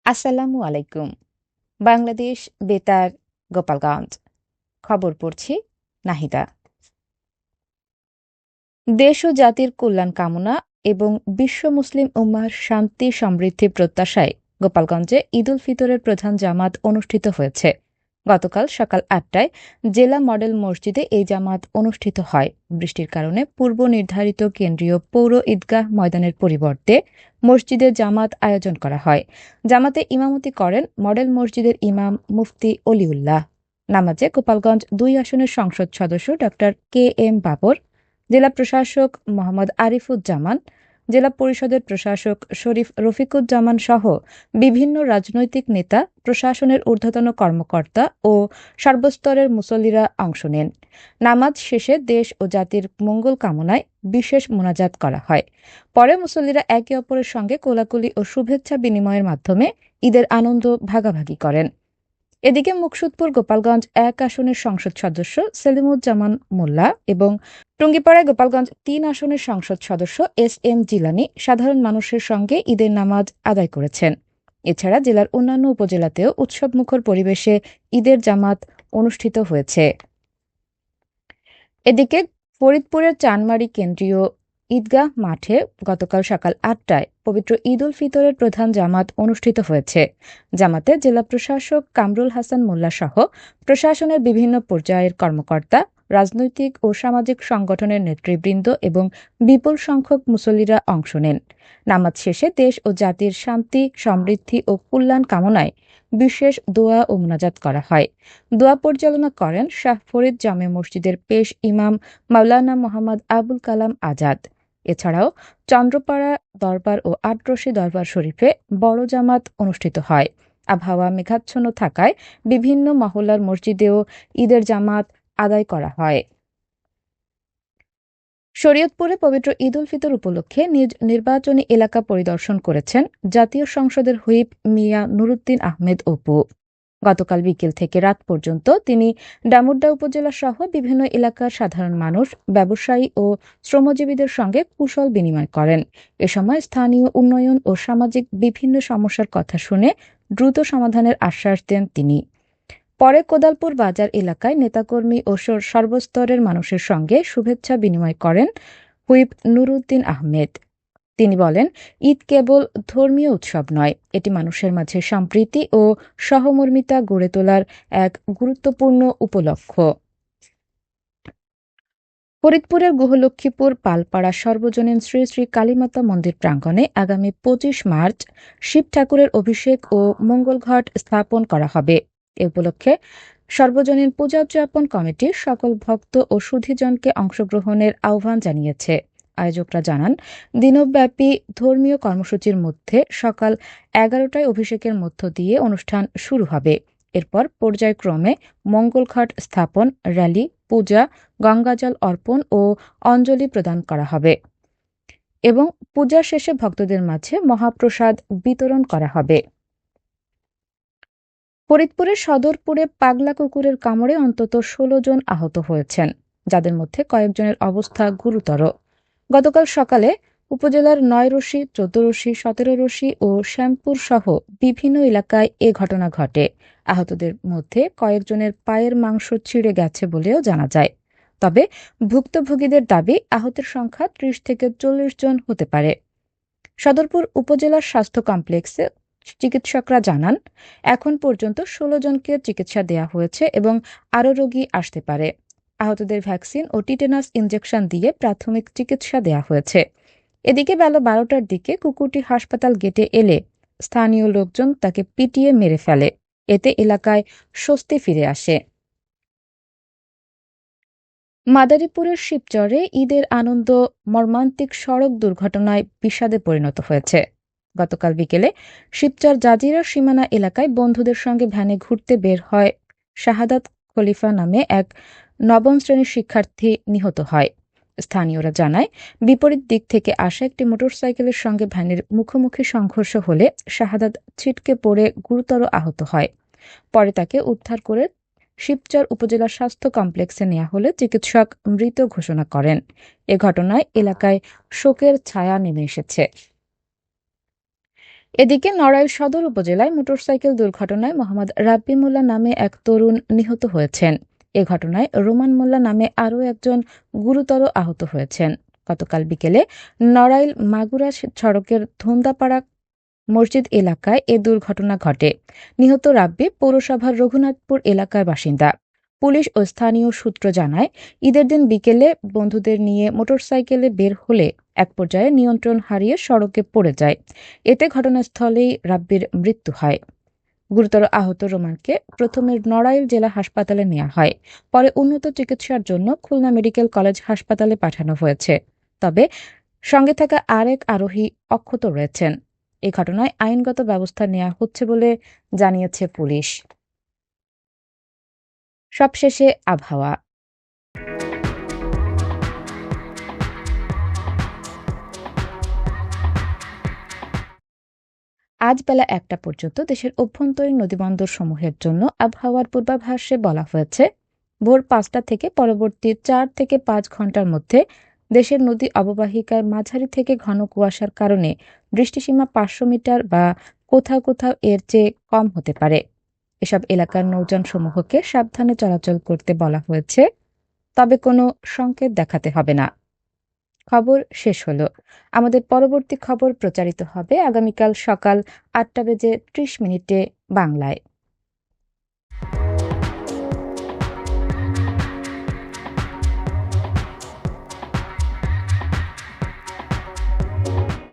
আসসালামু আলাইকুম। বাংলাদেশ বেতার গোপালগঞ্জ। খবর পড়ছি নাহিদা। দেশ ও জাতির কল্যাণ কামনা এবং বিশ্ব মুসলিম উম্মাহর শান্তি সমৃদ্ধি প্রত্যাশায় গোপালগঞ্জে ঈদ উল ফিতরের প্রধান জামাত অনুষ্ঠিত হয়েছে। গতকাল সকাল ৮টায় জেলা মডেল মসজিদে এই জামাত অনুষ্ঠিত হয়। বৃষ্টির কারণে পূর্ব নির্ধারিত কেন্দ্রীয় পৌর ঈদগাহ ময়দানের পরিবর্তে মসজিদে জামাত আয়োজন করা হয়। জামাতে ইমামতি করেন মডেল মসজিদের ইমাম মুফতি অলিউল্লাহ। নামাজে গোপালগঞ্জ ২ আসনের সংসদ সদস্য ড কে এম বাবর, জেলা প্রশাসক মোহাম্মদ আরিফুজ্জামান, জেলা পরিষদের প্রশাসক শরীফ রফিকুজ্জামান সহ বিভিন্ন রাজনৈতিক নেতা, প্রশাসনের ঊর্ধ্বতন কর্মকর্তা ও সর্বস্তরের মুসল্লিরা অংশ নেন। নামাজ শেষে দেশ ও জাতির মঙ্গল কামনায় বিশেষ মোনাজাত করা হয়। পরে মুসল্লিরা একে অপরের সঙ্গে কোলাকুলি ও শুভেচ্ছা বিনিময়ের মাধ্যমে ঈদের আনন্দ ভাগাভাগি করেন। এদিকে মুকসুদপুর গোপালগঞ্জ ১ আসনের সংসদ সদস্য সেলিমুজ্জামান মোল্লা এবং টুঙ্গিপাড়ায় গোপালগঞ্জ ৩ আসনের সংসদ সদস্য এস এম জিলানী সাধারণ মানুষের সঙ্গে ঈদের নামাজ আদায় করেছেন। এছাড়া জেলার অন্যান্য উপজেলাতেও উৎসবমুখর পরিবেশে ঈদের জামাত অনুষ্ঠিত হয়েছে। এদিকে ফরিদপুরের চানমারি কেন্দ্রীয় ঈদগাহ মাঠে গতকাল সকাল ৮টায় পবিত্র ঈদ উল ফিতরের প্রধান জামাত অনুষ্ঠিত হয়েছে। জামাতে জেলা প্রশাসক কামরুল হাসান মোল্লা সহ প্রশাসনের বিভিন্ন পর্যায়ের কর্মকর্তা, রাজনৈতিক ও সামাজিক সংগঠনের নেতৃবৃন্দ এবং বিপুল সংখ্যক মুসল্লিরা অংশ নেন। নামাজ শেষে দেশ ও জাতির শান্তি, সমৃদ্ধি ও কল্যাণ কামনায় বিশেষ দোয়া ও মোনাজাত করা হয়। দোয়া পরিচালনা করেন শাহ ফরিদ জামে মসজিদের পেশ ইমাম মাওলানা মোহাম্মদ আবুল কালাম আজাদ। এছাড়াও চন্দ্রপাড়া দরবার ও আটরশি দরবার শরীফে বড় জামাত অনুষ্ঠিত হয়। আবহাওয়া মেঘাচ্ছন্ন থাকায় বিভিন্ন মহল্লার মসজিদেও ঈদের জামাত আদায় করা হয়। শরীয়তপুরে পবিত্র ঈদ উল ফিতর উপলক্ষে নিজ নির্বাচনী এলাকা পরিদর্শন করেছেন জাতীয় সংসদের হুইপ মিয়া নুরুদ্দিন আহমেদ অপু। গতকাল বিকেল থেকে রাত পর্যন্ত তিনি ডামুড্যা উপজেলা সহ বিভিন্ন এলাকার সাধারণ মানুষ, ব্যবসায়ী ও শ্রমজীবীদের সঙ্গে কুশল বিনিময় করেন। এ সময় স্থানীয় উন্নয়ন ও সামাজিক বিভিন্ন সমস্যার কথা শুনে দ্রুত সমাধানের আশ্বাস দেন তিনি। পরে কোদালপুর বাজার এলাকায় নেতাকর্মী ও সর্বস্তরের মানুষের সঙ্গে শুভেচ্ছা বিনিময় করেন হুইপ নুরুদ্দিন আহমেদ। তিনি বলেন, ঈদ কেবল ধর্মীয় উৎসব নয়, এটি মানুষের মাঝে সম্প্রীতি ও সহমর্মিতা গড়ে তোলার এক গুরুত্বপূর্ণ উপলক্ষ। ফরিদপুরের গুহলক্ষ্মীপুর পালপাড়া সর্বজনীন শ্রী শ্রী কালীমাতা মন্দির প্রাঙ্গণে আগামী ২৫ মার্চ শিব ঠাকুরের অভিষেক ও মঙ্গলঘট স্থাপন করা হবে। এ উপলক্ষে সর্বজনীন পূজা উদযাপন কমিটি সকল ভক্ত ও সুধীজনকে অংশগ্রহণের আহ্বান জানিয়েছে। আয়োজকরা জানান, দিনব্যাপী ধর্মীয় কর্মসূচির মধ্যে সকাল ১১টায় অভিষেকের মধ্য দিয়ে অনুষ্ঠান শুরু হবে। এরপর পর্যায়ক্রমে মঙ্গলঘট স্থাপন, র্যালি, পূজা, গঙ্গাজল অর্পণ ও অঞ্জলি প্রদান করা হবে এবং পূজা শেষে ভক্তদের মাঝে মহাপ্রসাদ বিতরণ করা হবে। ফরিদপুরের সদরপুরে পাগলা কুকুরের কামড়ে অন্তত ১৬ জন আহত হয়েছেন, যাদের মধ্যে কয়েকজনের অবস্থা গুরুতর। গতকাল সকালে উপজেলার ৯ রশি, ১৪ রশি, ১৭ রশি ও শ্যামপুর সহ বিভিন্ন এলাকায় এ ঘটনা ঘটে। আহতদের মধ্যে কয়েকজনের পায়ের মাংস ছিঁড়ে গেছে বলেও জানা যায়। তবে ভুক্তভোগীদের দাবি, আহতের সংখ্যা ৩০ থেকে ৪০ জন হতে পারে। সদরপুর উপজেলার স্বাস্থ্য কমপ্লেক্সে চিকিৎসকরা জানান, এখন পর্যন্ত ১৬ জনকে চিকিৎসা দেওয়া হয়েছে এবং আরও রোগী আসতে পারে। আহতদের ভ্যাকসিন ও টিটেনাস ইনজেকশন দিয়ে প্রাথমিক চিকিৎসা দেওয়া হয়েছে। এদিকে বেলা ১২টার দিকে কুকুরটি হাসপাতাল গেটে এলে স্থানীয় লোকজন তাকে পিটিয়ে মেরে ফেলে। এতে এলাকায় স্বস্তি ফিরে আসে। মাদারীপুরের শিবচরে ঈদের আনন্দ মর্মান্তিক সড়ক দুর্ঘটনায় বিষাদে পরিণত হয়েছে। গতকাল বিকেলে শিবচর জাজিরা সীমানা এলাকায় বন্ধুদের সঙ্গে ভ্যানে ঘুরতে বের হয় শাহাদাত খলিফা নামে এক নবম শ্রেণীর শিক্ষার্থী নিহত হয়। স্থানীয়রা জানায়, বিপরীত দিক থেকে আসা একটি মোটরসাইকেলের সঙ্গে ভ্যানের মুখোমুখি সংঘর্ষ হলে শাহাদাত ছিটকে পড়ে গুরুতর আহত হয়। পরে তাকে উদ্ধার করে শিবচর উপজেলা স্বাস্থ্য কমপ্লেক্সে নেওয়া হলে চিকিৎসক মৃত ঘোষণা করেন। এ ঘটনায় এলাকায় শোকের ছায়া নেমে এসেছে। এদিকে নড়াইল সদর উপজেলায় মোটরসাইকেল দুর্ঘটনায় মোহাম্মদ রাব্বি মোল্লা নামে এক তরুণ নিহত হয়েছেন। এ ঘটনায় রোমান মোল্লা নামে আরও একজন গুরুতর আহত হয়েছেন। গতকাল বিকেলে নড়াইল মাগুরা সড়কের ধুন্দাপাড়া মসজিদ এলাকায় এ দুর্ঘটনা ঘটে। নিহত রাব্বি পৌরসভার রঘুনাথপুর এলাকার বাসিন্দা। পুলিশ ও স্থানীয় সূত্র জানায়, ঈদের দিন বিকেলে বন্ধুদের নিয়ে মোটরসাইকেলে বের হলে এক পর্যায়ে নিয়ন্ত্রণ হারিয়ে সড়কে পড়ে যায়। এতে ঘটনাস্থলেই রাব্বির মৃত্যু হয়। গুরুতর আহত রোমানকে প্রথমে নড়াইল জেলা হাসপাতালে নেওয়া হয়, পরে উন্নত চিকিৎসার জন্য খুলনা মেডিকেল কলেজ হাসপাতালে পাঠানো হয়েছে। তবে সঙ্গে থাকা আরেক আরোহী অক্ষত রয়েছেন। এ ঘটনায় আইনগত ব্যবস্থা নেওয়া হচ্ছে বলে জানিয়েছে পুলিশ। সবশেষে আবহাওয়া। আজ বেলা ১টা পর্যন্ত দেশের অভ্যন্তরীণ নদীবন্দর সমূহের জন্য আবহাওয়ার পূর্বাভাসে বলা হয়েছে, ভোর ৫টা থেকে পরবর্তী ৪ থেকে ৫ ঘন্টার মধ্যে দেশের নদী অববাহিকায় মাঝারি থেকে ঘন কুয়াশার কারণে দৃষ্টিসীমা ৫০০ মিটার বা কোথাও কোথাও এর চেয়ে কম হতে পারে। এসব এলাকার নৌযানসমূহকে সাবধানে চলাচল করতে বলা হয়েছে, তবে কোনো সংকেত দেখাতে হবে না। খবর শেষ হলো। আমাদের পরবর্তী খবর প্রচারিত হবে আগামীকাল সকাল ৮টা বেজে ৩০ মিনিটে বাংলায়।